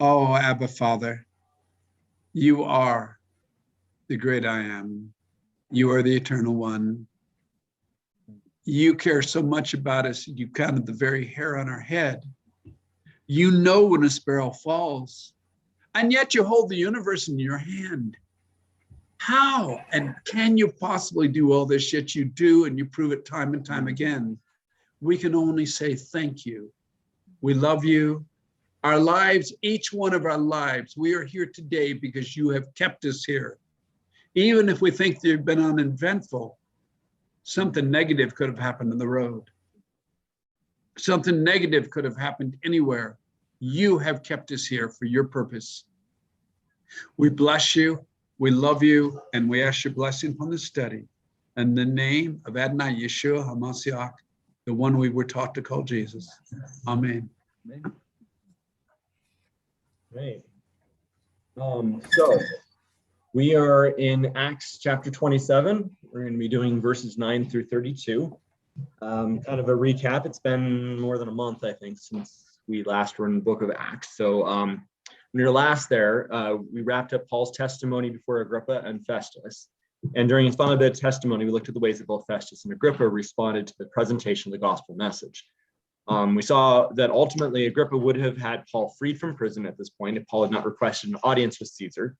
Oh, Abba Father, you are the great I am. You are the eternal one. You care so much about us. You counted the very hair on our head. You know when a sparrow falls, and yet you hold the universe in your hand. How and can you possibly do all this? Yet you do, and you prove it time and time again. We can only say thank you. We love you. Our lives, each one of our lives, we are here today because you have kept us here. Even if we think they've been uneventful, something negative could have happened on the road. Something negative could have happened anywhere. You have kept us here for your purpose. We bless you, we love you, and we ask your blessing upon this study. In the name of Adonai Yeshua HaMashiach, the one we were taught to call Jesus. Amen. Amen. Great. So we are in Acts chapter 27. We're going to be doing verses 9 through 32. Kind of a recap. It's been more than a month, I think, since we last were in the book of Acts. So when we were last there, we wrapped up Paul's testimony before Agrippa and Festus. And during his final bit of testimony, we looked at the ways that both Festus and Agrippa responded to the presentation of the gospel message. We saw that ultimately Agrippa would have had Paul freed from prison at this point if Paul had not requested an audience with Caesar.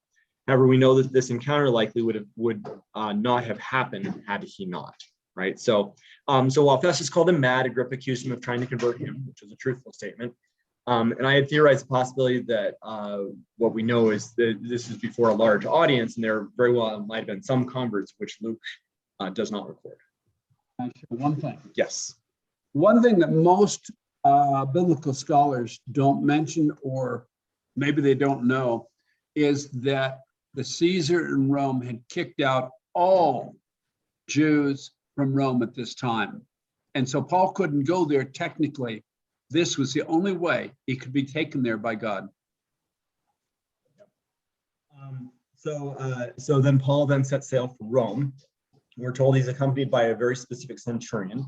However, we know that this encounter likely would not have happened had he not, right? So while Festus called him mad, Agrippa accused him of trying to convert him, which was a truthful statement. And I had theorized the possibility that what we know is that this is before a large audience, and there very well might have been some converts, which Luke does not record. One thing. Yes. One thing that most biblical scholars don't mention, or maybe they don't know, is that the Caesar in Rome had kicked out all Jews from Rome at this time. And so Paul couldn't go there technically. This was the only way he could be taken there by God. So then Paul then set sail for Rome. We're told he's accompanied by a very specific centurion,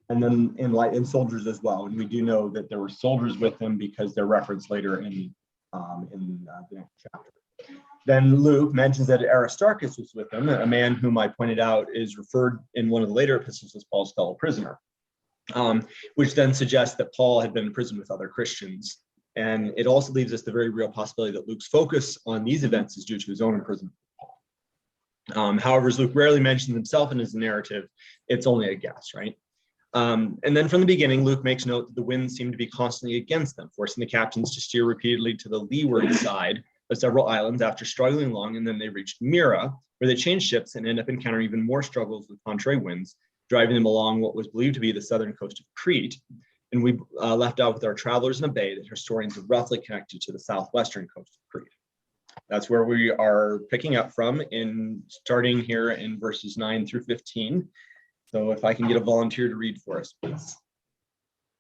and then in soldiers as well. And we do know that there were soldiers with him because they're referenced later in the next chapter. Then Luke mentions that Aristarchus was with him, a man whom I pointed out is referred in one of the later epistles as Paul's fellow prisoner, which then suggests that Paul had been in prison with other Christians. And it also leaves us the very real possibility that Luke's focus on these events is due to his own imprisonment with Paul. However, as Luke rarely mentions himself in his narrative, it's only a guess, right? And then from the beginning, Luke makes note that the winds seem to be constantly against them, forcing the captains to steer repeatedly to the leeward side of several islands after struggling along, and then they reached Myra, where they changed ships and end up encountering even more struggles with contrary winds, driving them along what was believed to be the southern coast of Crete. And we left out with our travelers in a bay that historians have roughly connected to the southwestern coast of Crete. That's where we are picking up from, starting here in verses 9 through 15. So if I can get a volunteer to read for us, please.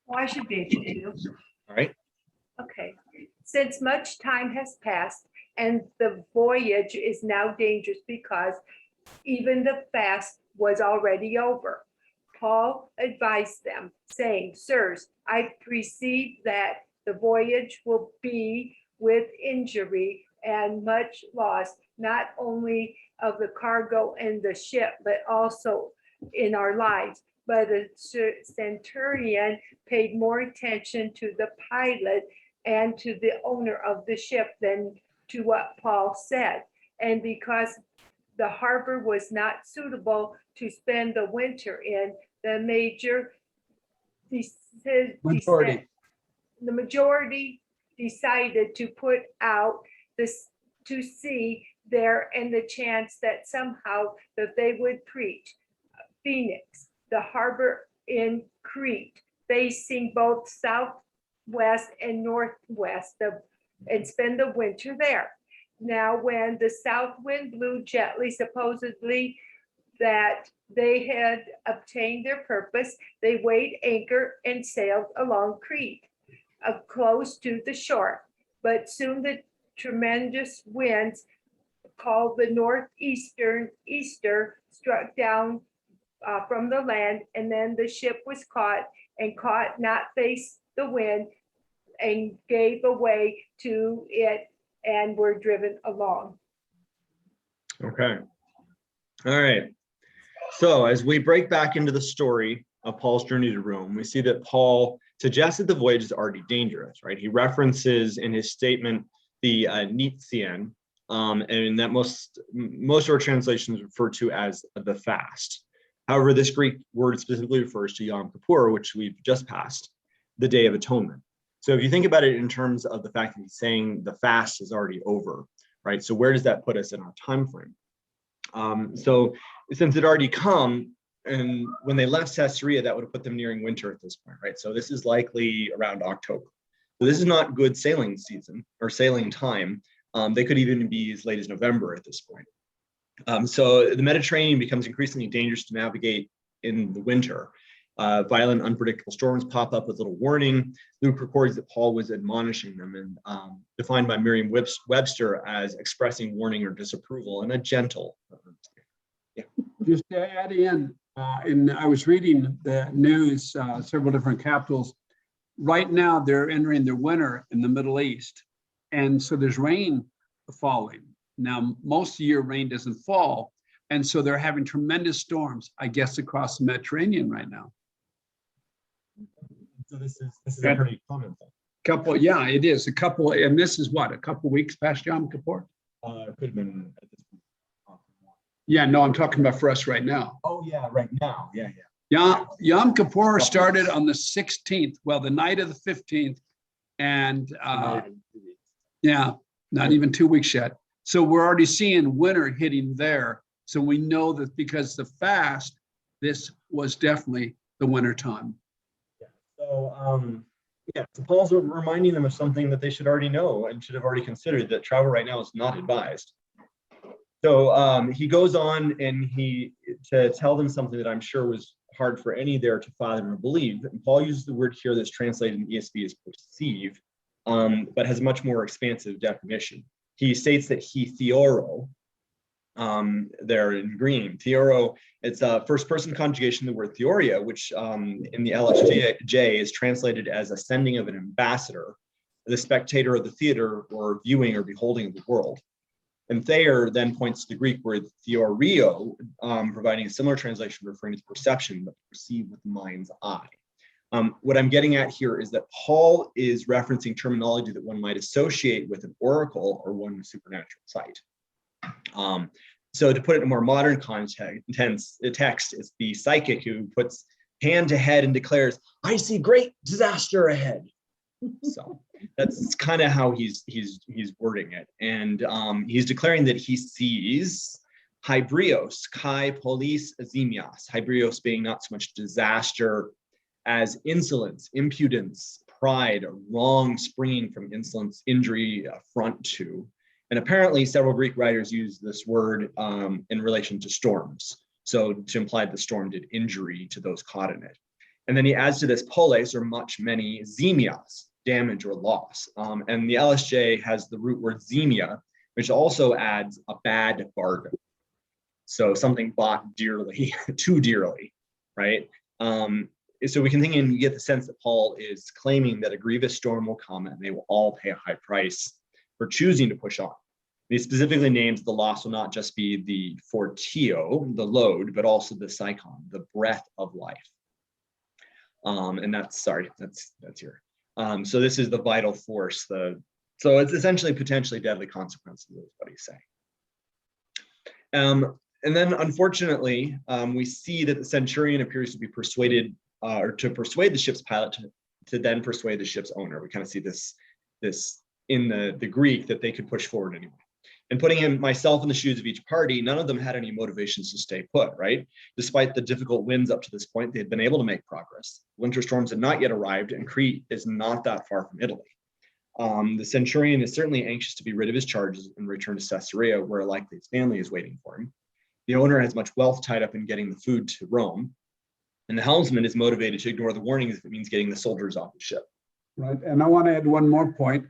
Well, I should be able to. All right. Okay. Since much time has passed and the voyage is now dangerous because even the fast was already over, Paul advised them, saying, "Sirs, I perceive that the voyage will be with injury and much loss, not only of the cargo and the ship, but also in our lives." But the centurion paid more attention to the pilot and to the owner of the ship than to what Paul said. And because the harbor was not suitable to spend the winter in, the majority decided to put out this to sea there, and the chance that somehow that they would preach Phoenix, the harbor in Crete, facing both southwest and northwest, and spend the winter there. Now, when the south wind blew gently, supposedly that they had obtained their purpose, they weighed anchor and sailed along Crete, close to the shore. But soon the tremendous winds, called the northeaster, struck down from the land, and then the ship was caught not face the wind, and gave away to it and were driven along. Okay. All right. So as we break back into the story of Paul's journey to Rome, we see that Paul suggests that the voyage is already dangerous, right? He references in his statement the Nitzian, and that most of our translations refer to as the fast. However, this Greek word specifically refers to Yom Kippur, which we've just passed, the Day of Atonement. So if you think about it in terms of the fact that he's saying the fast is already over, right? So where does that put us in our time frame? So since it already come, and when they left Caesarea, that would have put them nearing winter at this point, right? So this is likely around October. So this is not good sailing season or sailing time. They could even be as late as November at this point. So the Mediterranean becomes increasingly dangerous to navigate in the winter. Violent, unpredictable storms pop up with little warning. Luke records that Paul was admonishing them, and defined by Merriam-Webster as expressing warning or disapproval in a gentle. Just to add in, and I was reading the news, several different capitals. Right now, they're entering their winter in the Middle East, and so there's rain falling. Now, most of the year, rain doesn't fall, and so they're having tremendous storms, I guess, across the Mediterranean right now. So this is a pretty common thing. Couple, yeah, it is a couple, and this is what, a couple weeks past Yom Kippur? It could have been at this point. Yeah, no, I'm talking about for us right now. Oh yeah, right now. Yeah. Yom Kippur started on the 16th, well, the night of the 15th, and yeah, not even 2 weeks yet. So we're already seeing winter hitting there. So we know that because the fast, this was definitely the winter time. Yeah. So so Paul's reminding them of something that they should already know and should have already considered, that travel right now is not advised. So he goes on and to tell them something that I'm sure was hard for any there to fathom or believe. And Paul uses the word here that's translated in ESV as perceive, but has a much more expansive definition. He states that he theoro, there in green. Theoro, it's a first person conjugation of the word theoria, which in the LSJ is translated as ascending of an ambassador, the spectator of the theater or viewing or beholding of the world. And Thayer then points to the Greek word theorio, providing a similar translation referring to perception, but perceived with the mind's eye. What I'm getting at here is that Paul is referencing terminology that one might associate with an oracle or one with supernatural sight. So to put it in a more modern text, it's the psychic who puts hand to head and declares, "I see great disaster ahead." So that's kind of how he's wording it, and he's declaring that he sees hybrios, kai polis zimias. Hybrios being not so much disaster as insolence, impudence, pride, or wrong springing from insolence, injury, affront to. And apparently several Greek writers use this word in relation to storms. So to imply the storm did injury to those caught in it. And then he adds to this poles, or much, many, zimias, damage or loss. And the LSJ has the root word zemia, which also adds a bad bargain. So something bought dearly, too dearly, right? So we continue and you get the sense that Paul is claiming that a grievous storm will come and they will all pay a high price for choosing to push on. He specifically names the loss will not just be the fortio, the load, but also the psychon, the breath of life. And that's here. So this is the vital force. So it's essentially potentially deadly consequences is what he's saying. And then unfortunately, we see that the centurion appears to be persuaded or to persuade the ship's pilot to then persuade the ship's owner. We kind of see this in the Greek that they could push forward anyway. And putting myself in the shoes of each party, none of them had any motivations to stay put, right? Despite the difficult winds up to this point, they had been able to make progress. Winter storms had not yet arrived, and Crete is not that far from Italy. The centurion is certainly anxious to be rid of his charges and return to Caesarea, where likely his family is waiting for him. The owner has much wealth tied up in getting the food to Rome, and the helmsman is motivated to ignore the warnings if it means getting the soldiers off the ship. Right, and I want to add one more point.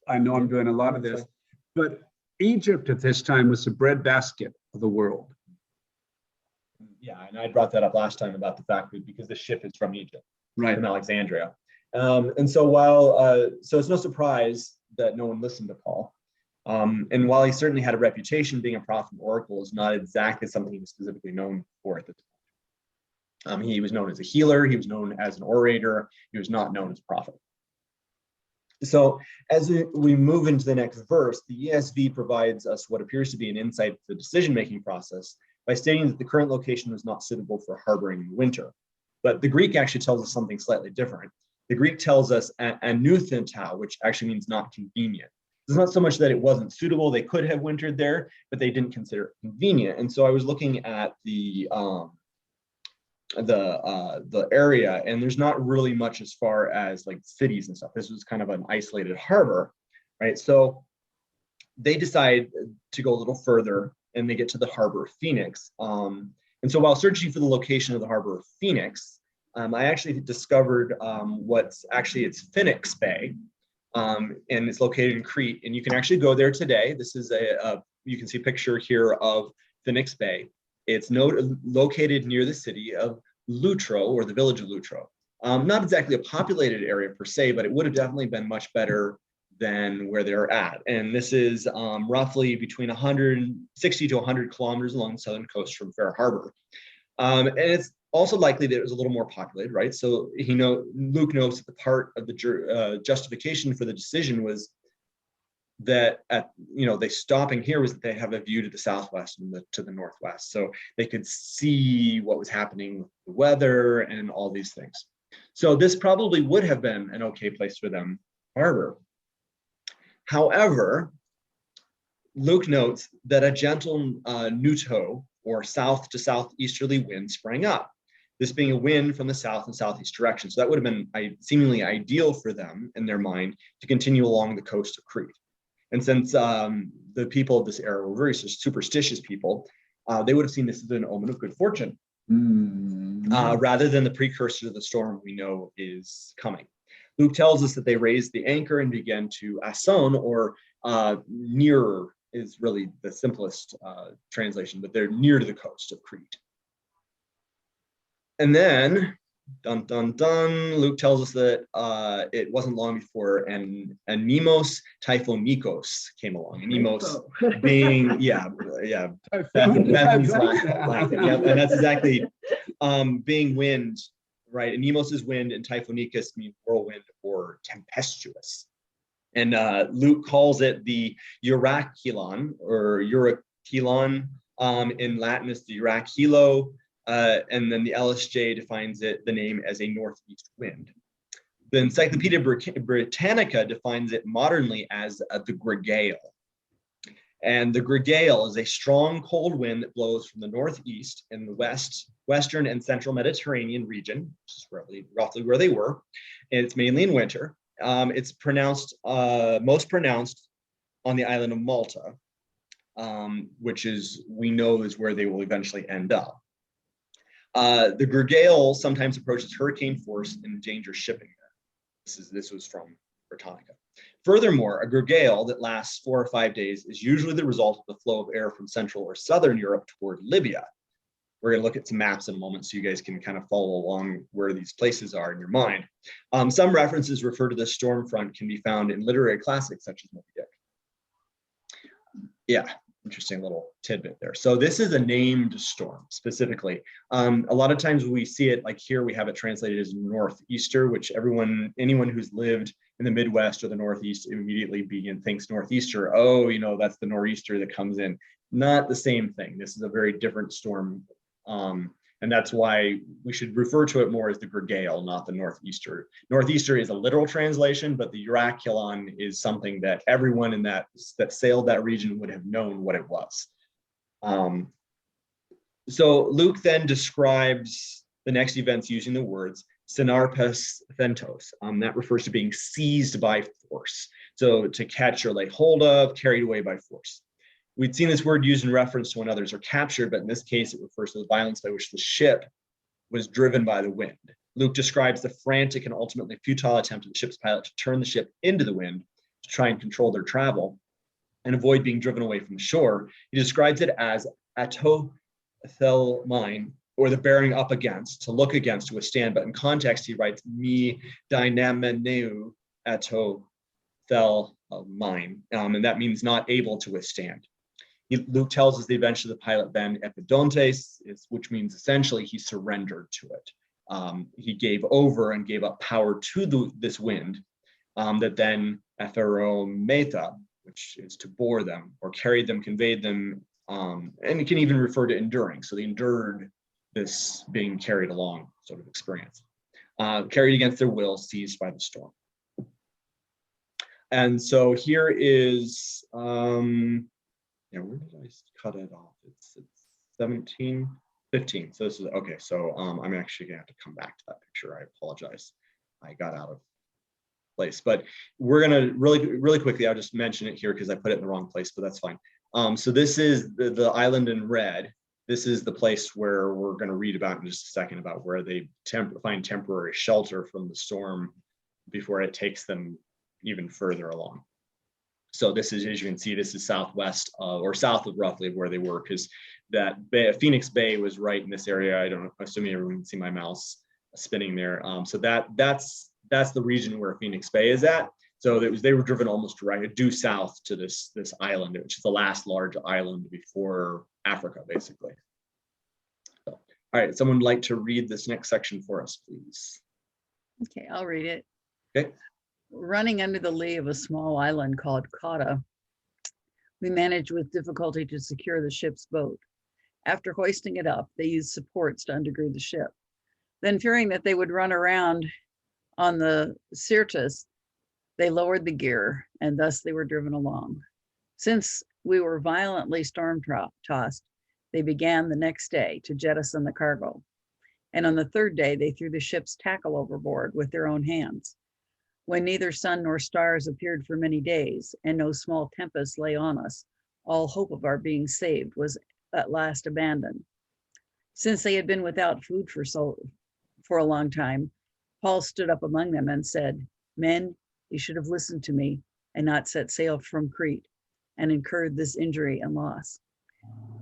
I know I'm doing a lot of this, but Egypt at this time was the breadbasket of the world. Yeah, and I brought that up last time about the fact that because the ship is from Egypt, right, from Alexandria. And so while, so it's no surprise that no one listened to Paul. And while he certainly had a reputation, being a prophet and oracle is not exactly something he was specifically known for at the time. He was known as a healer, he was known as an orator, he was not known as a prophet. So as we move into the next verse, the ESV provides us what appears to be an insight to the decision-making process by stating that the current location was not suitable for harboring in winter. But the Greek actually tells us something slightly different. The Greek tells us anuthentau, which actually means not convenient. It's not so much that it wasn't suitable, they could have wintered there, but they didn't consider it convenient. And so I was looking at the area, and there's not really much as far as like cities and stuff. This was kind of an isolated harbor, right? So they decide to go a little further, and they get to the harbor of Phoenix. And so while searching for the location of the harbor of Phoenix, I actually discovered it's Phoenix Bay, and it's located in Crete. And you can actually go there today. This is you can see a picture here of Phoenix Bay. It's located near the city of Lutro, or the village of Lutro. Not exactly a populated area per se, but it would have definitely been much better than where they're at. And this is roughly between 160 to 100 kilometers along the southern coast from Fair Harbor. And it's also likely that it was a little more populated, right? So Luke knows that the part of the justification for the decision was that they stopping here was that they have a view to the southwest and to the northwest, so they could see what was happening with the weather and all these things. So this probably would have been an okay place for them to harbor. However, Luke notes that a gentle nuto, or south to southeasterly wind, sprang up, this being a wind from the south and southeast direction. So that would have been seemingly ideal for them in their mind to continue along the coast of Crete. And since the people of this era were very superstitious people, they would have seen this as an omen of good fortune, rather than the precursor to the storm we know is coming. Luke tells us that they raised the anchor and began to asson, or nearer is really the simplest translation, but they're near to the coast of Crete. And then, dun, dun, dun, Luke tells us that it wasn't long before Anemos Typhonikos came along. Anemos being, Bevan's laughing. Yeah, and that's exactly being wind, right? Anemos is wind, and Typhonikos means whirlwind or tempestuous. And Luke calls it the Eurachelon, or Eurachelon. In Latin, it's the Eurachilo. And then the LSJ defines the name as a northeast wind. The Encyclopedia Britannica defines it modernly as the gregale. And the gregale is a strong cold wind that blows from the northeast in the western and central Mediterranean region, which is roughly where they were. And it's mainly in winter. It's most pronounced on the island of Malta, which we know is where they will eventually end up. The gregale sometimes approaches hurricane force and endangers shipping there. This was from Britannica. Furthermore, a gregale that lasts 4 or 5 days is usually the result of the flow of air from Central or Southern Europe toward Libya. We're going to look at some maps in a moment so you guys can kind of follow along where these places are in your mind. Some references refer to the storm front can be found in literary classics such as Moby Dick. Yeah. Interesting little tidbit there. So this is a named storm specifically. A lot of times we see it, like here we have it translated as northeaster, which anyone who's lived in the Midwest or the Northeast immediately thinks northeaster. Oh, that's the nor'easter that comes in. Not the same thing. This is a very different storm. And that's why we should refer to it more as the gregale, not the northeaster. Northeaster is a literal translation, but the Eurachelon is something that everyone that sailed that region would have known what it was. So Luke then describes the next events using the words synarpes thentos. That refers to being seized by force. So to catch or lay hold of, carried away by force. We'd seen this word used in reference to when others are captured, but in this case, it refers to the violence by which the ship was driven by the wind. Luke describes the frantic and ultimately futile attempt of the ship's pilot to turn the ship into the wind to try and control their travel and avoid being driven away from the shore. He describes it as atothelmine, or the bearing up against, to look against, to withstand. But in context, he writes, me dynameneu eto thel mine, and that means not able to withstand. Luke tells us the adventure of the pilot then epidontes, which means essentially he surrendered to it. He gave over and gave up power to this wind, that then epherometha, which is to bore them or carried them, conveyed them, and it can even refer to enduring. So they endured this being carried along sort of experience, carried against their will, seized by the storm. And so here is, where did I cut it off? It's 17, 15. So this is, okay, so I'm actually gonna have to come back to that picture. I apologize. I got out of place, but we're gonna really quickly, I'll just mention it here because I put it in the wrong place, but that's fine. So this is the island in red. This is the place where we're going to read about in just a second, about where they find temporary shelter from the storm before it takes them even further along. So this is, as you can see, this is southwest or south of roughly where they were, because that Phoenix Bay was right in this area. I'm assuming everyone can see my mouse spinning there. So that's the region where Phoenix Bay is at. So they were driven almost due south to this island, which is the last large island before Africa, basically. So, all right, someone would like to read this next section for us, please. Okay, I'll read it. Okay. Running under the lee of a small island called Kata, we managed with difficulty to secure the ship's boat. After hoisting it up, they used supports to undergird the ship. Then, fearing that they would run around on the Syrtis, they lowered the gear, and thus they were driven along. Since we were violently storm-tossed, they began the next day to jettison the cargo. And on the third day, they threw the ship's tackle overboard with their own hands. When neither sun nor stars appeared for many days, and no small tempest lay on us, all hope of our being saved was at last abandoned. Since they had been without food for a long time, Paul stood up among them and said, "Men, you should have listened to me and not set sail from Crete and incurred this injury and loss.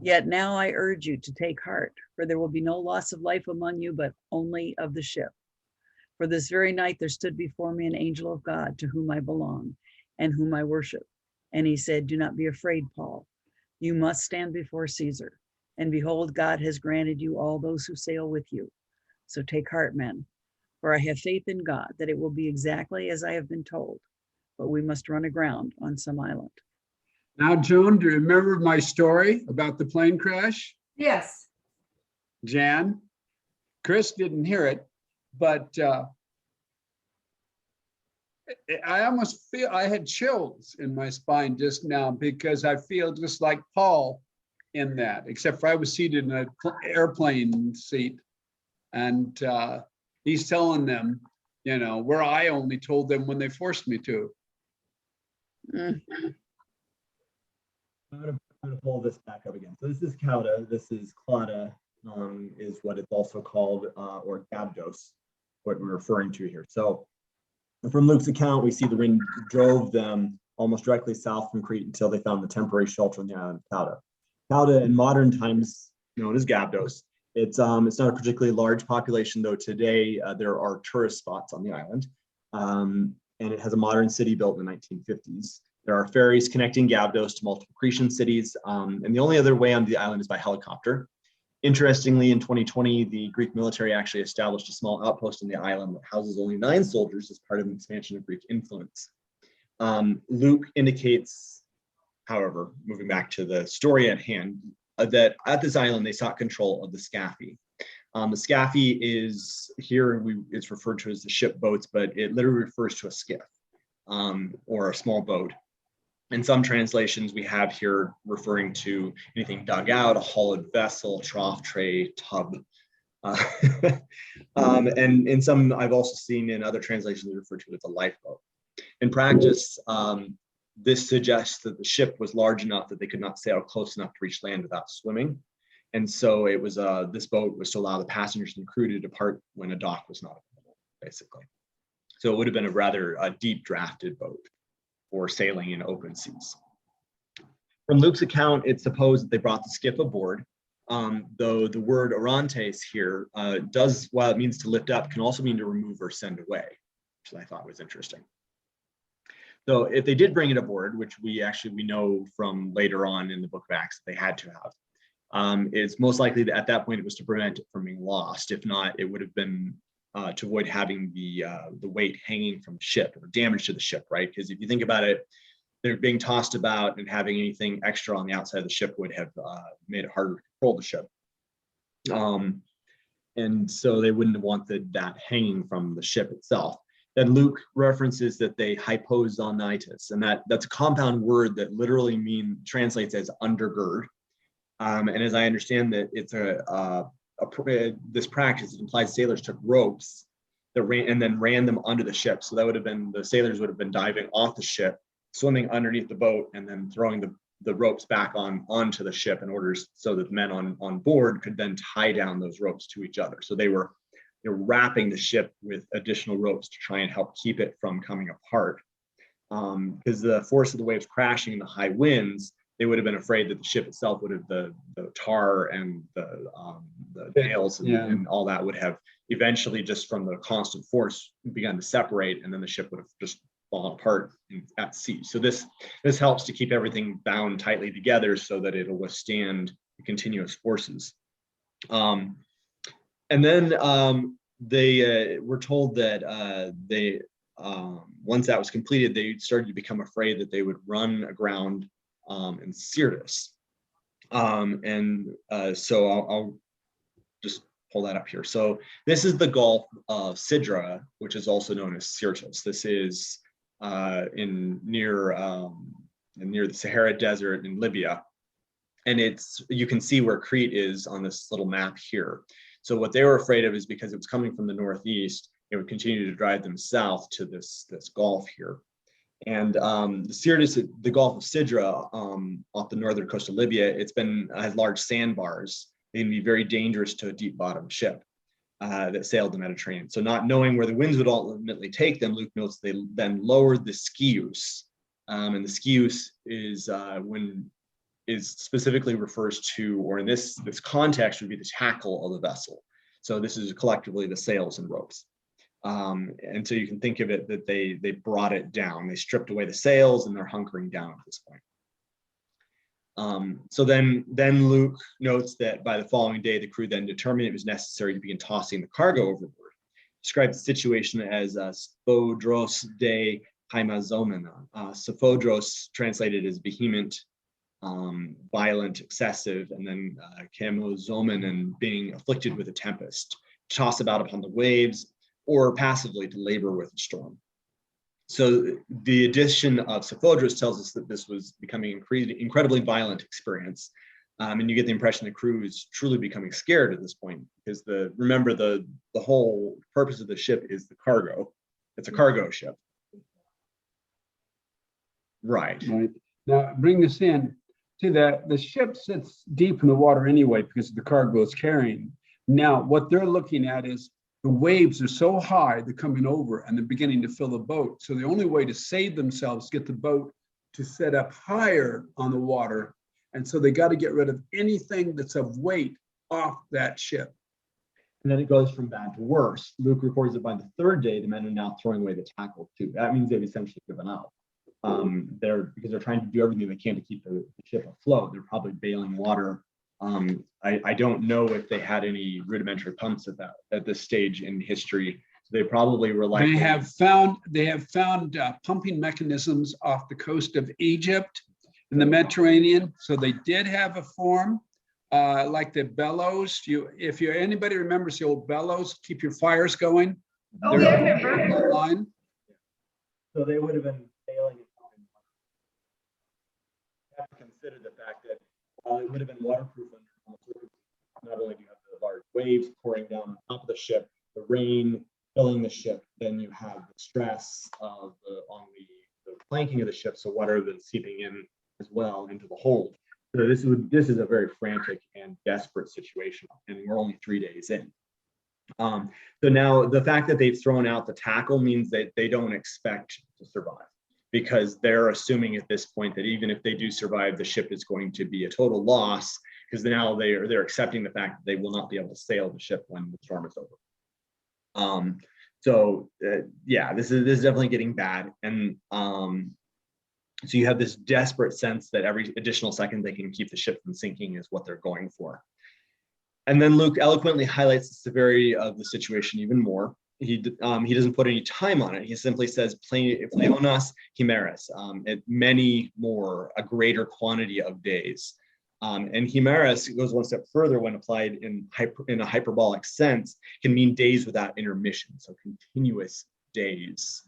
Yet now I urge you to take heart, for there will be no loss of life among you, but only of the ship. For this very night there stood before me an angel of God, to whom I belong and whom I worship. And he said, 'Do not be afraid, Paul. You must stand before Caesar. And behold, God has granted you all those who sail with you. So take heart, men. For I have faith in God that it will be exactly as I have been told, but we must run aground on some island.'" Now, Joan, do you remember my story about the plane crash? Yes. Jan? Chris didn't hear it, but I almost feel I had chills in my spine just now, because I feel just like Paul in that, except for I was seated in an airplane seat, and he's telling them, where I only told them when they forced me to. Mm. I'm gonna pull this back up again. So this is Cauda, this is Clada, is what it's also called, or Gabdos, what we're referring to here. So from Luke's account, we see the wind drove them almost directly south from Crete until they found the temporary shelter on the island of Cauda. Cauda in modern times known as Gabdos. It's not a particularly large population, though today there are tourist spots on the island. And it has a modern city built in the 1950s. There are ferries connecting Gabdos to multiple Cretan cities, and the only other way on the island is by helicopter. Interestingly, in 2020, the Greek military actually established a small outpost on the island that houses only 9 soldiers as part of an expansion of Greek influence. Luke indicates, however, moving back to the story at hand, that at this island they sought control of the Scaphi. The Scaphi is here, it's referred to as the ship boats, but it literally refers to a skiff or a small boat. In some translations, we have here referring to anything dug out, a hollowed vessel, trough, tray, tub. And in some, I've also seen in other translations, they refer to it as a lifeboat. In practice, this suggests that the ship was large enough that they could not sail close enough to reach land without swimming. And so it was this boat was to allow the passengers and crew to depart when a dock was not available, basically. So it would have been a rather deep drafted boat for sailing in open seas. From Luke's account, it's supposed that they brought the skiff aboard, Though the word orantes here does, while it means to lift up, can also mean to remove or send away, which I thought was interesting. So if they did bring it aboard, which we know from later on in the book of Acts, they had to have, it's most likely that at that point it was to prevent it from being lost. If not, it would have been to avoid having the weight hanging from the ship or damage to the ship, right? Because if you think about it, they're being tossed about, and having anything extra on the outside of the ship would have made it harder to control the ship. And so they wouldn't have wanted that hanging from the ship itself. Then Luke references that they hypozonitis, and that's a compound word that literally translates as undergird. And as I understand that it's this practice, it implies sailors took ropes that ran them under the ship. So that would have been, the sailors would have been diving off the ship, swimming underneath the boat, and then throwing the ropes back onto the ship in order so that the men on board could then tie down those ropes to each other. So they were wrapping the ship with additional ropes to try and help keep it from coming apart. Because the force of the waves crashing and the high winds, they would have been afraid that the ship itself would have, the tar and the nails and all that would have eventually, just from the constant force, begun to separate, and then the ship would have just fallen apart at sea. So this helps to keep everything bound tightly together so that it'll withstand the continuous forces. And then they were told that once that was completed, they started to become afraid that they would run aground in Syrtis. So I'll just pull that up here. So this is the Gulf of Sidra, which is also known as Syrtis. This is near the Sahara Desert in Libya. And you can see where Crete is on this little map here. So what they were afraid of is because it was coming from the northeast, it would continue to drive them south to this gulf here. And the Gulf of Sidra off the northern coast of Libya, has large sandbars. They can be very dangerous to a deep bottom ship that sailed the Mediterranean. So not knowing where the winds would ultimately take them, Luke notes they then lowered the skius. And the skius is specifically refers to, or in this context would be the tackle of the vessel. So this is collectively the sails and ropes. And so you can think of it that they brought it down. They stripped away the sails and they're hunkering down at this point. So then Luke notes that by the following day, the crew then determined it was necessary to begin tossing the cargo overboard. Described the situation as sphodros de haimazomena. Sphodros translated as vehement, violent, excessive, and then chemozomen, and being afflicted with a tempest, toss about upon the waves, or passively to labor with a storm. So the addition of Sphodros tells us that this was becoming an incredibly violent experience. And you get the impression the crew is truly becoming scared at this point, because remember the whole purpose of the ship is the cargo. It's a cargo ship. Right. Now bring this in. See that the ship sits deep in the water anyway because the cargo it's carrying. Now what they're looking at is the waves are so high, they're coming over and they're beginning to fill the boat. So the only way to save themselves is get the boat to set up higher on the water. And so they got to get rid of anything that's of weight off that ship. And then it goes from bad to worse. Luke records that by the third day, the men are now throwing away the tackle too. That means they've essentially given up. Because they're trying to do everything they can to keep the ship afloat. They're probably bailing water. I don't know if they had any rudimentary pumps at this stage in history. So they probably were like They have found pumping mechanisms off the coast of Egypt in the Mediterranean. So they did have a form like the bellows. If anybody remembers the old bellows, keep your fires going. Oh, yeah, I remember. Line. So they would have been failing. You have to consider the fact that it would have been waterproof under normal circumstances. Not only do you have the large waves pouring down on top of the ship, the rain filling the ship, then you have the stress on the planking of the ship, so water then seeping in as well into the hold. So this is a very frantic and desperate situation, and we're only 3 days in. So now the fact that they've thrown out the tackle means that they don't expect to survive, because they're assuming at this point that even if they do survive, the ship is going to be a total loss, because now they're accepting the fact that they will not be able to sail the ship when the storm is over. Yeah, this is definitely getting bad, and so you have this desperate sense that every additional second they can keep the ship from sinking is what they're going for. And then Luke eloquently highlights the severity of the situation even more. He doesn't put any time on it. He simply says pleonos chimeras, many more, a greater quantity of days. And chimeras goes one step further when applied in a hyperbolic sense, can mean days without intermission. So continuous days,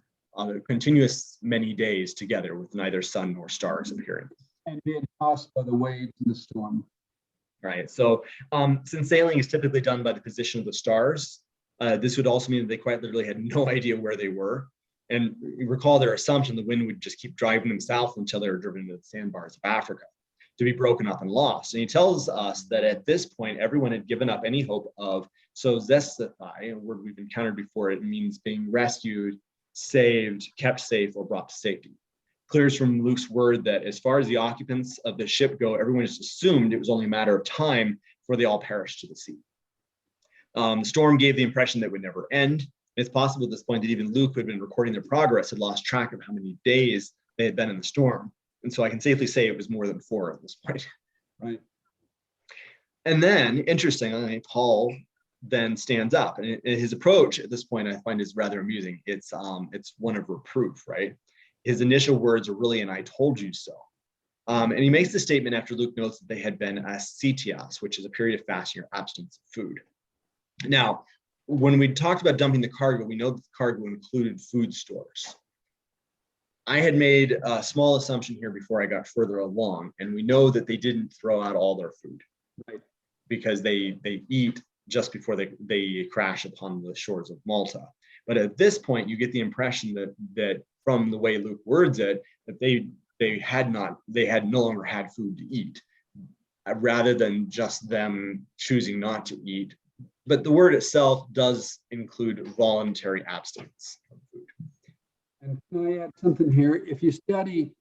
continuous many days together with neither sun nor stars appearing. And being tossed by the waves in the storm. Right. So since sailing is typically done by the position of the stars, this would also mean that they quite literally had no idea where they were. And recall their assumption the wind would just keep driving them south until they were driven into the sandbars of Africa, to be broken up and lost. And he tells us that at this point, everyone had given up any hope of sozesthai, a word we've encountered before. It means being rescued, saved, kept safe, or brought to safety. Clears from Luke's word that as far as the occupants of the ship go, everyone just assumed it was only a matter of time before they all perished to the sea. The storm gave the impression that it would never end. It's possible at this point that even Luke, who had been recording their progress, had lost track of how many days they had been in the storm. And so I can safely say it was more than 4 at this point. Right. And then, interestingly, Paul then stands up, and his approach at this point I find is rather amusing. It's one of reproof, right? His initial words are really an "I told you so," and he makes the statement after Luke notes that they had been ascetias, which is a period of fasting or abstinence of food. Now, when we talked about dumping the cargo, we know that the cargo included food stores. I had made a small assumption here before I got further along, and we know that they didn't throw out all their food, right? Because they eat just before they crash upon the shores of Malta. But at this point, you get the impression that from the way Luke words it, that they had no longer had food to eat, rather than just them choosing not to eat. But the word itself does include voluntary abstinence from food. And can I add something here? If you study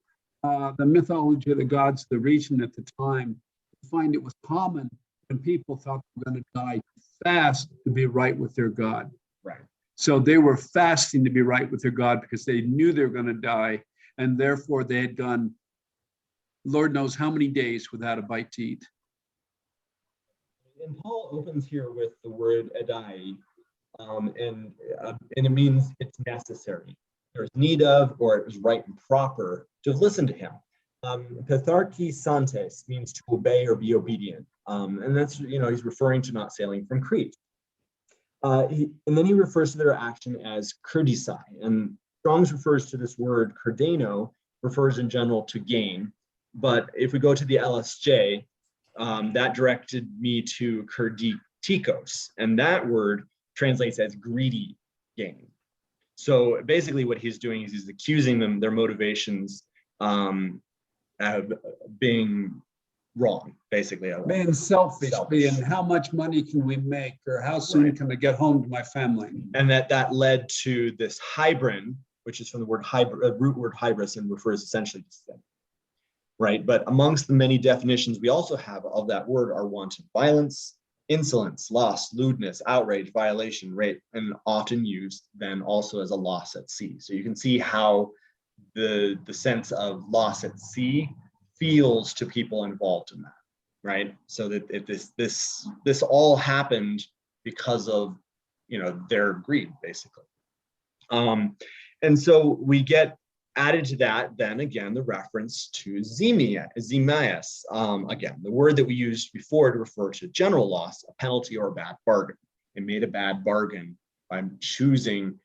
the mythology of the gods of the region at the time, you find it was common when people thought they were going to die to fast to be right with their God. Right. So they were fasting to be right with their God because they knew they were going to die. And therefore they had gone, Lord knows how many days without a bite to eat. And Paul opens here with the word edai, and it means it's necessary. There's need of, or it was right and proper to listen to him. Petharki santes means to obey or be obedient. And that's, he's referring to not sailing from Crete. And then he refers to their action as kurdisai. And Strong's refers to this word kurdeno, refers in general to gain. But if we go to the LSJ, that directed me to kurditikos. And that word translates as greedy gain. So basically what he's doing is he's accusing them, their motivations of being wrong, basically. Being selfish, being how much money can we make, or how soon can I get home to my family? And that led to this hybrin, which is from the word root word hybris, and refers essentially to sin. Right? But amongst the many definitions we also have of that word are wanton violence, insolence, lust, lewdness, outrage, violation, rape, and often used then also as a loss at sea. So you can see how the sense of loss at sea feels to people involved in that, right? So that this all happened because of their greed, basically. And so we get added to that, then again, the reference to zemias. Again, the word that we used before to refer to general loss, a penalty or a bad bargain. They made a bad bargain by choosing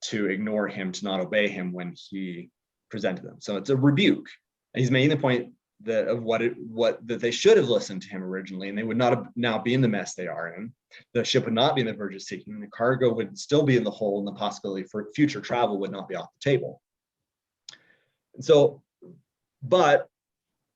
to ignore him, to not obey him when he presented them. So it's a rebuke. And he's making the point that they should have listened to him originally, and they would not have now be in the mess they are in. The ship would not be in the verge of sinking. The cargo would still be in the hole, and the possibility for future travel would not be off the table. So, but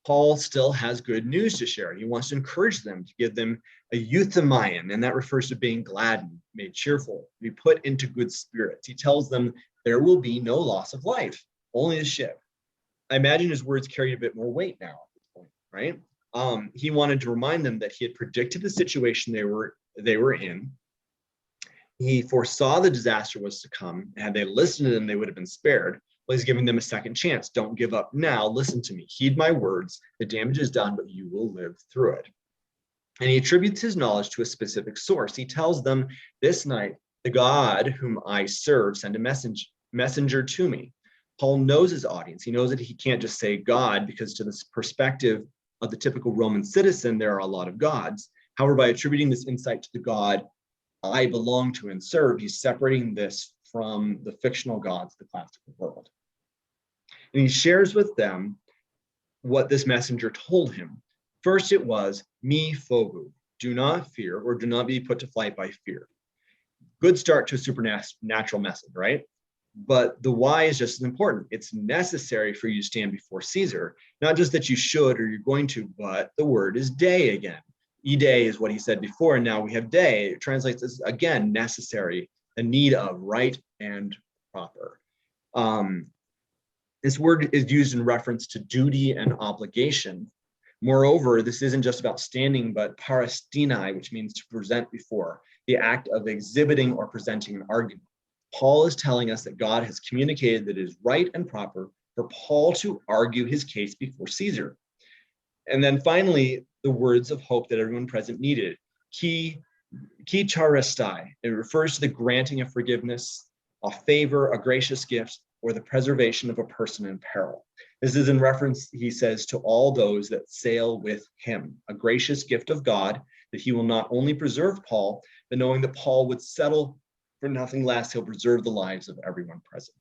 Paul still has good news to share. He wants to encourage them, to give them a euthymaion, and that refers to being gladdened, made cheerful, be put into good spirits. He tells them there will be no loss of life, only the ship. I imagine his words carry a bit more weight now at this point, right? he wanted to remind them that he had predicted the situation they were in. He foresaw the disaster was to come. Had they listened to him, they would have been spared. Well, he's giving them a second chance. Don't give up now. Listen to me. Heed my words. The damage is done, but you will live through it. And he attributes his knowledge to a specific source. He tells them, this night, the God whom I serve sent a messenger to me. Paul knows his audience. He knows that he can't just say God, because to this perspective of the typical Roman citizen, there are a lot of gods. However, by attributing this insight to the God I belong to and serve, he's separating this from the fictional gods of the classical world. And he shares with them what this messenger told him. First, it was, me phobu, do not fear, or do not be put to flight by fear. Good start to a supernatural message, right? But the why is just as important. It's necessary for you to stand before Caesar. Not just that you should or you're going to, but the word is day again. E-day is what he said before, and now we have day. It translates as, again, necessary, a need of, right and proper. This word is used in reference to duty and obligation. Moreover, this isn't just about standing, but parastinai, which means to present before, the act of exhibiting or presenting an argument. Paul is telling us that God has communicated that it is right and proper for Paul to argue his case before Caesar. And then finally, the words of hope that everyone present needed. Ki charistai. It refers to the granting of forgiveness, a favor, a gracious gift, or the preservation of a person in peril. This is in reference, he says, to all those that sail with him, a gracious gift of God, that he will not only preserve Paul, but knowing that Paul would settle for nothing less, he'll preserve the lives of everyone present.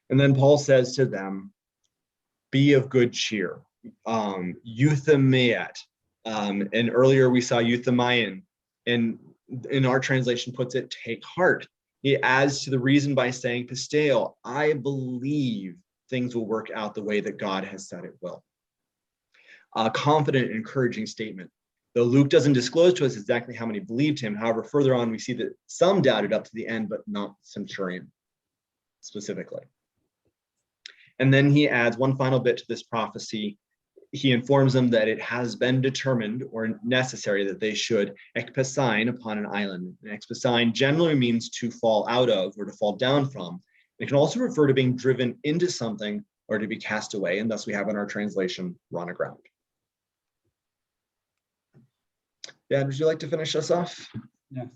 And then Paul says to them, be of good cheer. Euthymaiat. And earlier we saw euthymaian, and in our translation puts it, take heart. He adds to the reason by saying pisteo, I believe things will work out the way that God has said it will. A confident, encouraging statement. Though Luke doesn't disclose to us exactly how many believed him, however, further on we see that some doubted up to the end, but not the centurion specifically. And then he adds one final bit to this prophecy. He informs them that it has been determined or necessary that they should ekpesign upon an island. And ekpesign generally means to fall out of or to fall down from. It can also refer to being driven into something or to be cast away, and thus we have in our translation, run aground. Dad, would you like to finish us off? Yes.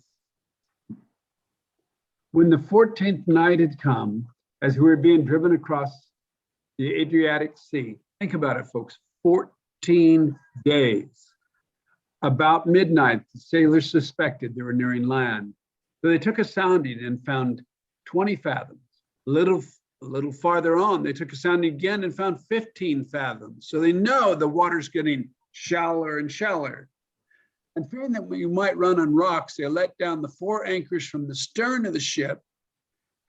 When the 14th night had come, as we were being driven across the Adriatic Sea, think about it, folks, 14 days. About midnight, the sailors suspected they were nearing land. So they took a sounding and found 20 fathoms. A little farther on, they took a sounding again and found 15 fathoms. So they know the water's getting shallower and shallower. And fearing that we might run on rocks, they let down the 4 anchors from the stern of the ship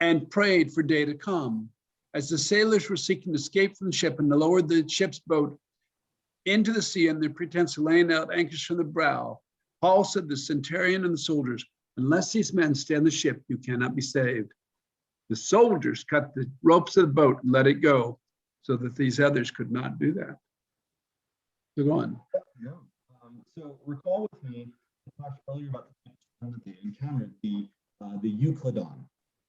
and prayed for day to come. As the sailors were seeking to escape from the ship and to lower the ship's boat into the sea on the pretense of laying out anchors from the brow, Paul said to the centurion and the soldiers, unless these men stay on the ship, you cannot be saved. The soldiers cut the ropes of the boat and let it go so that these others could not do that. So go on. Yeah. So recall with me, I talked earlier about the time that they encountered the Euclidon.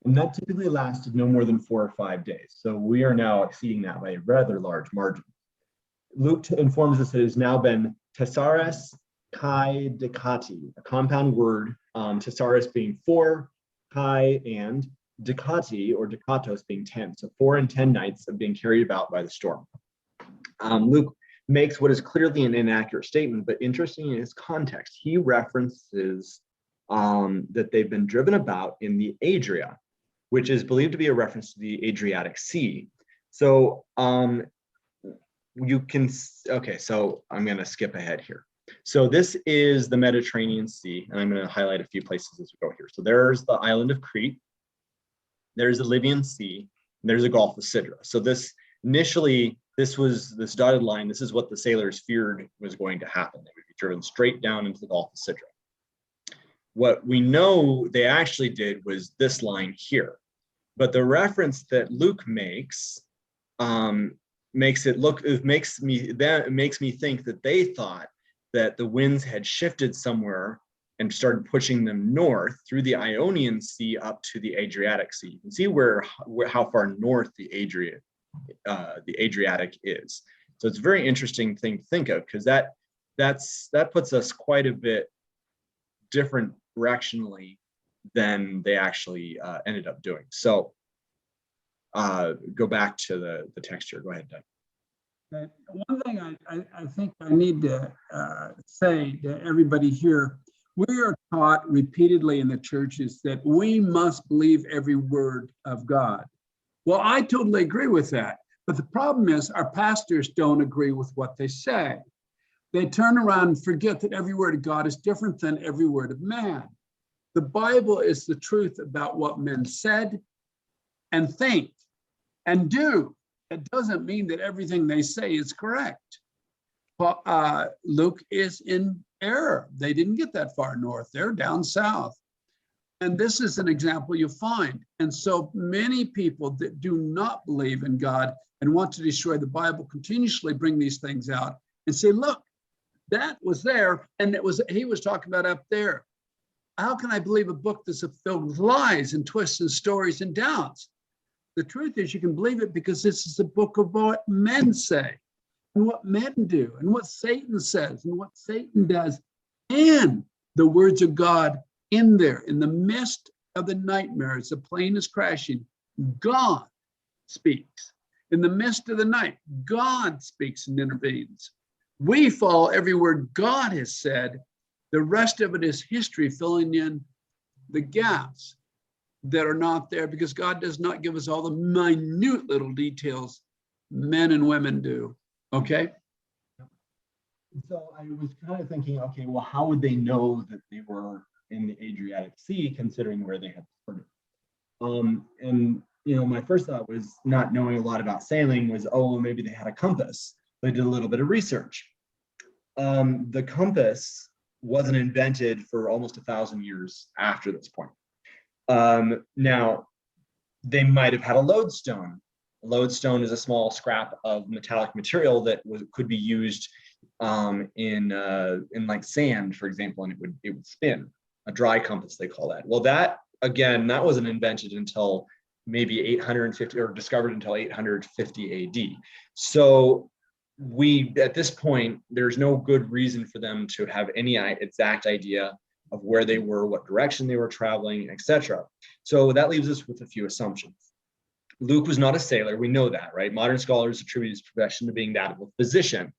And that typically lasted no more than 4 or 5 days. So we are now exceeding that by a rather large margin. Luke informs us that it has now been thesaurus kai decati, a compound word, thesaurus being 4, kai and decati or decatos being 10. So 4 and 10 nights of being carried about by the storm. Luke makes what is clearly an inaccurate statement, but interesting in its context. He references that they've been driven about in the Adria, which is believed to be a reference to the Adriatic Sea. So you can, okay, so I'm gonna skip ahead here. So this is the Mediterranean Sea, and I'm gonna highlight a few places as we go here. So there's the island of Crete, there's the Libyan Sea, and there's the Gulf of Sidra. So this initially, this was this dotted line, this is what the sailors feared was going to happen. They would be driven straight down into the Gulf of Sidra. What we know they actually did was this line here. But the reference that Luke makes makes me think that they thought that the winds had shifted somewhere and started pushing them north through the Ionian Sea up to the Adriatic Sea. You can see how far north the Adriatic is. So it's a very interesting thing to think of, because that puts us quite a bit different directionally than they actually ended up doing. So go back to the text here. Go ahead, Doug. One thing I think I need to say to everybody here, we are taught repeatedly in the churches that we must believe every word of God. Well, I totally agree with that. But the problem is our pastors don't agree with what they say. They turn around and forget that every word of God is different than every word of man. The Bible is the truth about what men said and think and do. It doesn't mean that everything they say is correct. Luke is in error. They didn't get that far north. They're down south. And this is an example you'll find. And so many people that do not believe in God and want to destroy the Bible continuously bring these things out and say, look, that was there, and he was talking about up there. How can I believe a book that's filled with lies and twists and stories and doubts? The truth is you can believe it because this is a book of what men say and what men do and what Satan says and what Satan does, and the words of God in there. In the midst of the nightmare, as the plane is crashing, God speaks. In the midst of the night, God speaks and intervenes. We follow every word God has said. The rest of it is history, filling in the gaps that are not there, because God does not give us all the minute little details men and women do. Okay? So I was kind of thinking, okay, well, how would they know that they were in the Adriatic Sea, considering where they had started? And my first thought was, not knowing a lot about sailing, was, oh, maybe they had a compass. They did a little bit of research. The compass wasn't invented for almost 1,000 years after this point. Now, they might have had a lodestone. A lodestone is a small scrap of metallic material that could be used in like sand, for example, and it would spin. A dry compass, they call that. Well, that wasn't invented until maybe 850, or discovered until 850 AD. So at this point, there's no good reason for them to have any exact idea of where they were, what direction they were traveling, etc. So that leaves us with a few assumptions. Luke was not a sailor. We know that, right? Modern scholars attribute his profession to being that of a physician.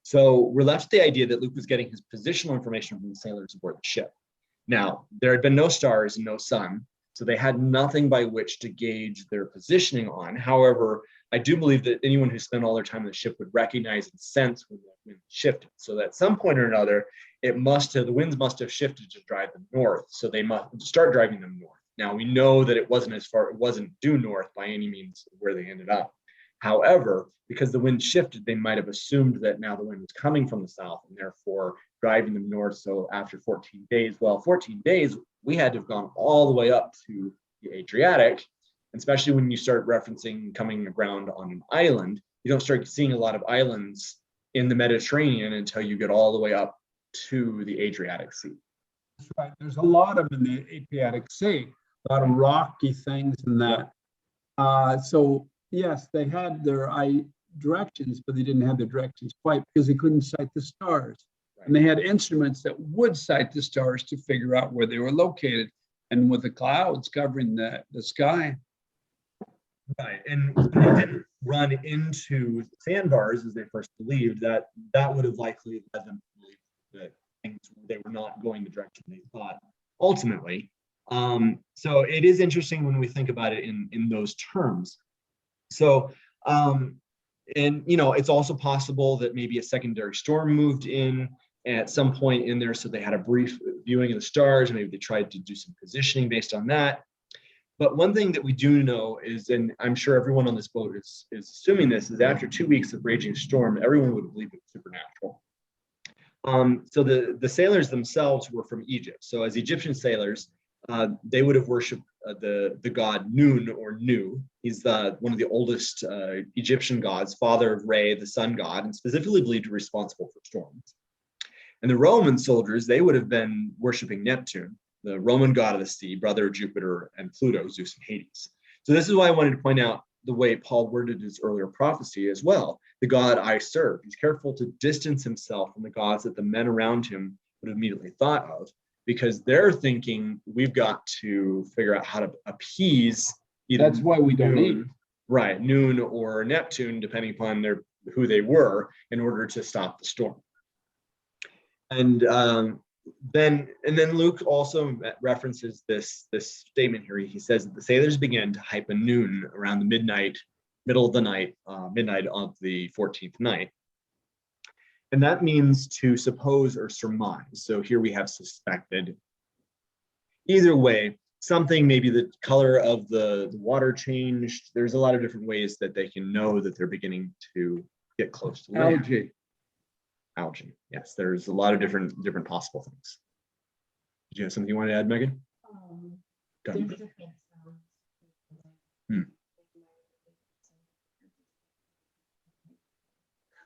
So we're left with the idea that Luke was getting his positional information from the sailors aboard the ship. Now, there had been no stars and no sun, so they had nothing by which to gauge their positioning on. However, I do believe that anyone who spent all their time on the ship would recognize and sense when the wind shifted. So that at some point or another, the winds must have shifted to drive them north. So they must start driving them north. Now we know that it wasn't due north by any means where they ended up. However, because the wind shifted, they might have assumed that now the wind was coming from the south and therefore driving them north. So after 14 days, we had to have gone all the way up to the Adriatic. Especially when you start referencing coming aground on an island, you don't start seeing a lot of islands in the Mediterranean until you get all the way up to the Adriatic Sea. That's right. There's a lot of them in the Adriatic Sea, a lot of rocky things in that. So yes, they had their directions, but they didn't have their directions quite because they couldn't sight the stars. Right. And they had instruments that would sight the stars to figure out where they were located. And with the clouds covering the sky. Right, and they didn't run into sandbars as they first believed. That would have likely led them to believe that they were not going the direction they thought ultimately. So it is interesting when we think about it in those terms. So, it's also possible that maybe a secondary storm moved in at some point in there, so they had a brief viewing of the stars. Maybe they tried to do some positioning based on that. But one thing that we do know is, and I'm sure everyone on this boat is assuming this, is after 2 weeks of raging storm, everyone would believe it was supernatural. So the sailors themselves were from Egypt. So as Egyptian sailors, they would have worshipped the god Nun or Nu. He's one of the oldest Egyptian gods, father of Re, the sun god, and specifically believed to be responsible for storms. And the Roman soldiers, they would have been worshiping Neptune, the Roman god of the sea, brother of Jupiter and Pluto, Zeus and Hades. So this is why I wanted to point out the way Paul worded his earlier prophecy as well. The God I serve. He's careful to distance himself from the gods that the men around him would have immediately thought of, because they're thinking we've got to figure out how to appease either That's why we don't eat. Right, Nun or Neptune, depending upon who they were, in order to stop the storm. And then Luke also references this statement here. He says that the sailors began to hype a noon around the middle of the night, midnight of the 14th night. And that means to suppose or surmise. So here we have suspected. Either way, something, maybe the color of the water changed. There's a lot of different ways that they can know that they're beginning to get close to land. Algae. Yes, there's a lot of different possible things. Did you have something you wanted to add, Megan? Done.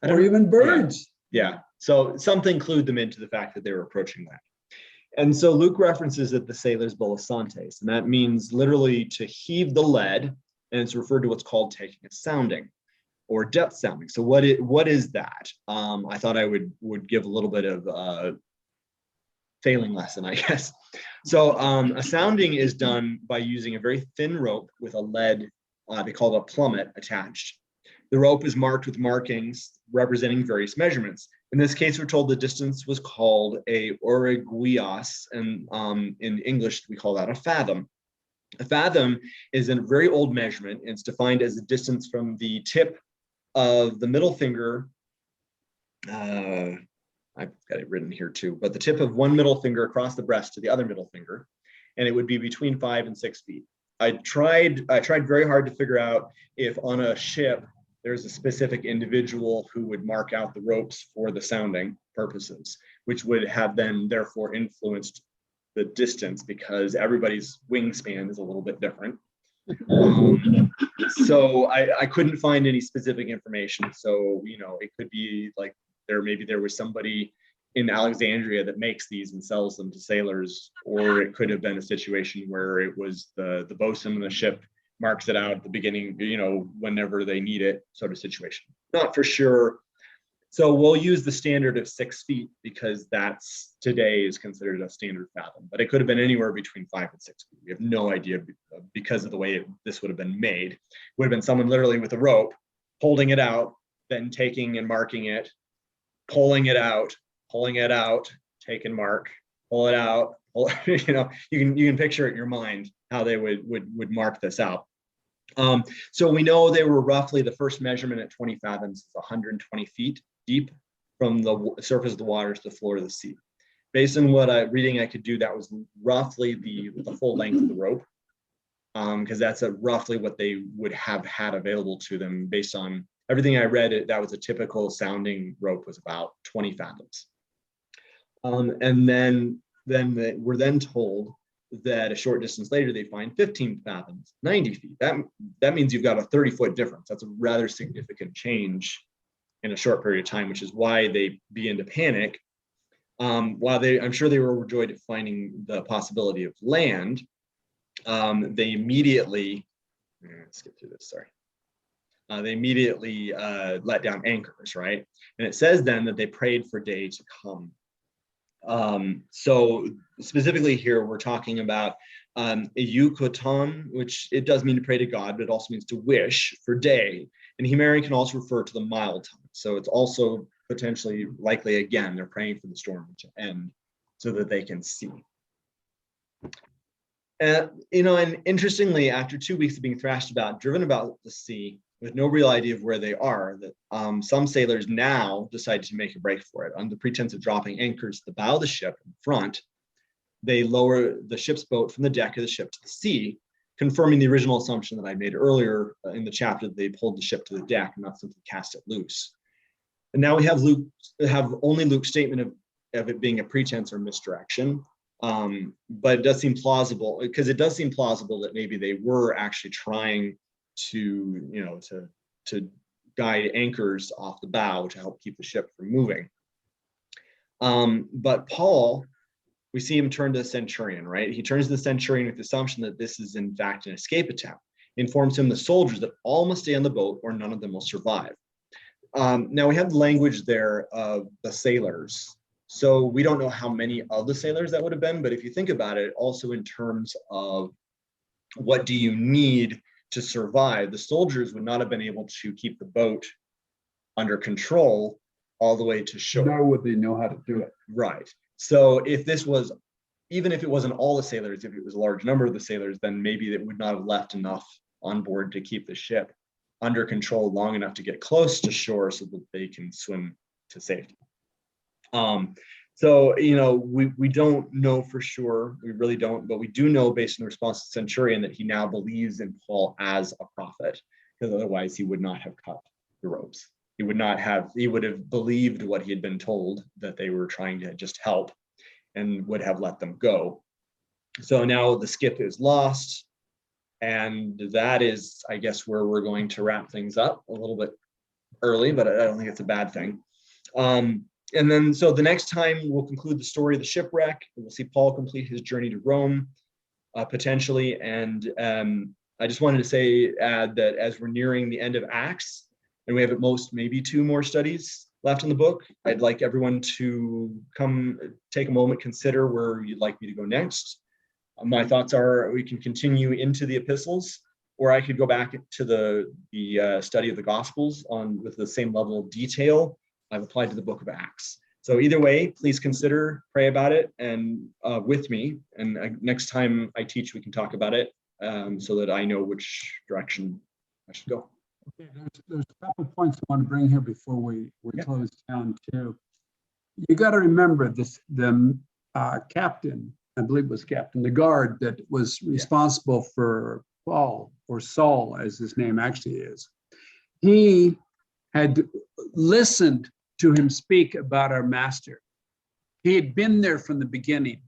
Or even birds. Yeah. So something clued them into the fact that they were approaching land. And so Luke references that the sailors bolassantes, and that means literally to heave the lead, and it's referred to what's called taking a sounding or depth sounding. So what is that? I thought I would give a little bit of sailing lesson, I guess. So a sounding is done by using a very thin rope with a lead, they call it a plummet, attached. The rope is marked with markings representing various measurements. In this case, we're told the distance was called a origuias, and in English, we call that a fathom. A fathom is a very old measurement, and it's defined as the distance from the tip of the middle finger. I've got it written here too, but the tip of one middle finger across the breast to the other middle finger, and it would be between 5 and 6 feet. I tried very hard to figure out if on a ship there's a specific individual who would mark out the ropes for the sounding purposes, which would have then therefore influenced the distance, because everybody's wingspan is a little bit different. So I couldn't find any specific information. So, it could be like maybe there was somebody in Alexandria that makes these and sells them to sailors, or it could have been a situation where it was the bosun of the ship marks it out at the beginning, whenever they need it, sort of situation. Not for sure. So we'll use the standard of 6 feet, because that's today is considered a standard fathom, but it could have been anywhere between 5 and 6 feet. We have no idea, because of the way this would have been made. It would have been someone literally with a rope, holding it out, then taking and marking it, pulling it out, take and mark, pull it out. You can picture it in your mind how they would mark this out. So we know they were roughly, the first measurement at 20 fathoms is 120 feet deep from the surface of the water to the floor of the sea. Based on what reading I could do, that was roughly the full length of the rope, because that's roughly what they would have had available to them. Based on everything I read, that was a typical sounding rope, was about 20 fathoms. And then we're then told that a short distance later, they find 15 fathoms, 90 feet. That means you've got a 30-foot difference. That's a rather significant change in a short period of time, which is why they begin to panic. While I'm sure they were overjoyed at finding the possibility of land, they immediately, let's get through this, sorry. They immediately let down anchors, right? And it says then that they prayed for day to come. So specifically here, we're talking about eukoton, which it does mean to pray to God, but it also means to wish for day. And Himarian can also refer to the mild time. So it's also potentially likely, again, they're praying for the storm to end so that they can see. And interestingly, after 2 weeks of being thrashed about, driven about the sea, with no real idea of where they are, that some sailors now decided to make a break for it. Under pretense of dropping anchors to the bow of the ship in front, they lower the ship's boat from the deck of the ship to the sea, confirming the original assumption that I made earlier in the chapter that they pulled the ship to the deck and not simply cast it loose. And now we have only Luke's statement of it being a pretense or misdirection. But it does seem plausible, because it does seem plausible that maybe they were actually trying to, to guide anchors off the bow to help keep the ship from moving. But Paul, we see him turn to the centurion, right? He turns to the centurion with the assumption that this is in fact an escape attempt. He informs him, the soldiers, that all must stay on the boat or none of them will survive. Now we have the language there of the sailors. So we don't know how many of the sailors that would have been, but if you think about it, also in terms of what do you need to survive, the soldiers would not have been able to keep the boat under control all the way to shore. Nor would they know how to do it. Right. So if this was, even if it wasn't all the sailors, if it was a large number of the sailors, then maybe it would not have left enough on board to keep the ship under control long enough to get close to shore so that they can swim to safety. So, we don't know for sure, we really don't, but we do know based on the response to the centurion that he now believes in Paul as a prophet, because otherwise he would not have cut the ropes. He would have believed what he had been told, that they were trying to just help, and would have let them go. So now the skip is lost. And that is, I guess, where we're going to wrap things up a little bit early, but I don't think it's a bad thing. And then, so the next time we'll conclude the story of the shipwreck. We'll see Paul complete his journey to Rome, potentially. And I just wanted to add that as we're nearing the end of Acts, and we have at most maybe 2 more studies left in the book, I'd like everyone to come take a moment, consider where you'd like me to go next. My thoughts are we can continue into the epistles, or I could go back to the study of the Gospels with the same level of detail I've applied to the book of Acts. So either way, please consider, pray about it, and with me. And next time I teach, we can talk about it so that I know which direction I should go. Okay, there's a couple points I want to bring here before we close down too. You got to remember this, the captain, I believe it was captain, the guard that was responsible for Paul, or Saul as his name actually is. He had listened to him speak about our master. He had been there from the beginning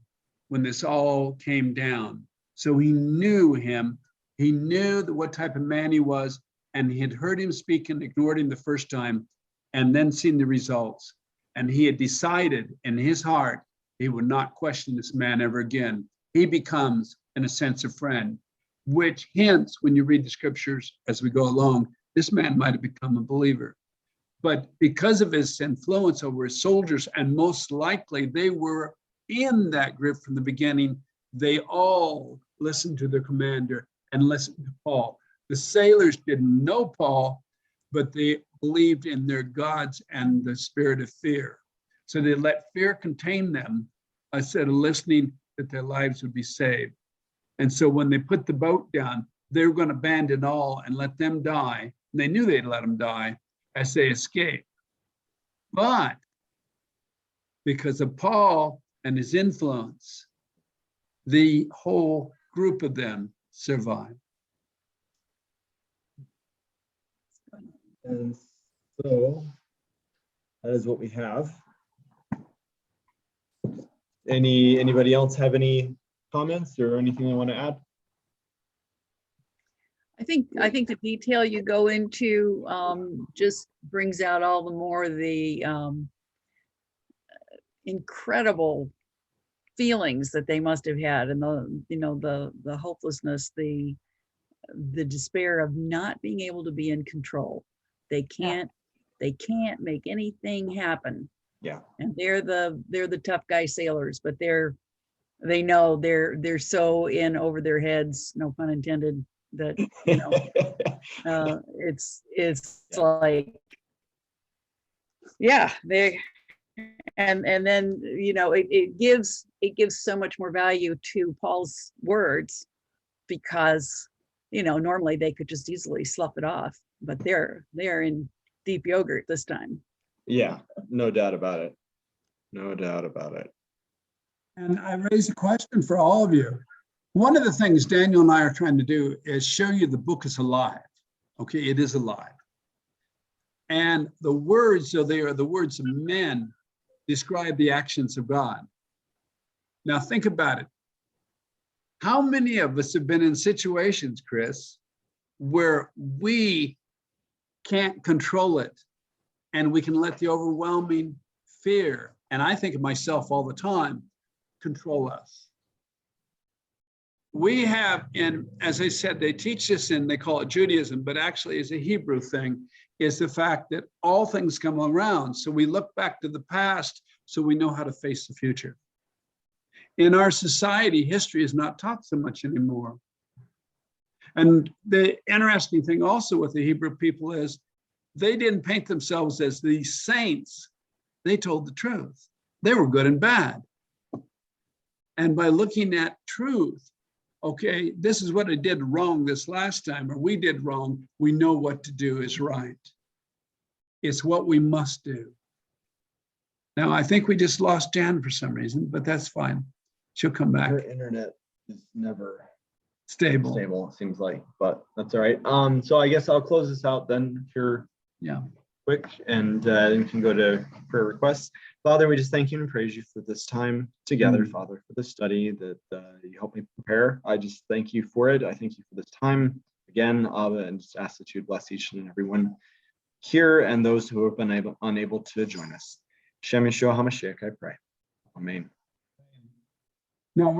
when this all came down. So he knew him. He knew what type of man he was, and he had heard him speak and ignored him the first time, and then seen the results. And he had decided in his heart he would not question this man ever again. He becomes, in a sense, a friend, which hints, when you read the scriptures as we go along, this man might have become a believer. But because of his influence over his soldiers, and most likely they were in that group from the beginning, they all listened to their commander and listened to Paul. The sailors didn't know Paul, but they believed in their gods and the spirit of fear. So they let fear contain them instead of listening that their lives would be saved. And so when they put the boat down, they were going to abandon all and let them die. And they knew they'd let them die as they escaped. But because of Paul and his influence, the whole group of them survived. And so that is what we have. Anybody else have any comments or anything they want to add? I think the detail you go into just brings out all the more the incredible feelings that they must have had, and the hopelessness, the despair of not being able to be in control. They can't make anything happen. Yeah. And they're the tough guy sailors, but they know they're so in over their heads, no pun intended, that it's like, yeah, they and then it gives so much more value to Paul's words, because normally they could just easily slough it off, but they're in deep yogurt this time. Yeah, no doubt about it. No doubt about it. And I raise a question for all of you. One of the things Daniel and I are trying to do is show you the book is alive. Okay, it is alive. And the words, so they are the words of men, describe the actions of God. Now think about it. How many of us have been in situations, Chris, where we can't control it and we can let the overwhelming fear, and I think of myself all the time, control us? We have, and as I said, they teach this in, they call it Judaism, but actually is a Hebrew thing, is the fact that all things come around. So we look back to the past so we know how to face the future. In our society, history is not taught so much anymore. And the interesting thing also with the Hebrew people is they didn't paint themselves as the saints. They told the truth. They were good and bad. And by looking at truth, okay, this is what I did wrong this last time, or we did wrong, we know what to do is right. It's what we must do. Now, I think we just lost Jan for some reason, but that's fine. She'll come back. Her internet is never Stable. stable, it seems like, but that's all right. So I guess I'll close this out then if you're Yeah. quick, and then you can go to prayer requests. Father, we just thank you and praise you for this time together, Father, for this study that you helped me prepare. I just thank you for it. I thank you for this time again, Abba, and just ask that you bless each and everyone here and those who have been unable to join us. Shem Yeshua HaMashiach, I pray. Amen.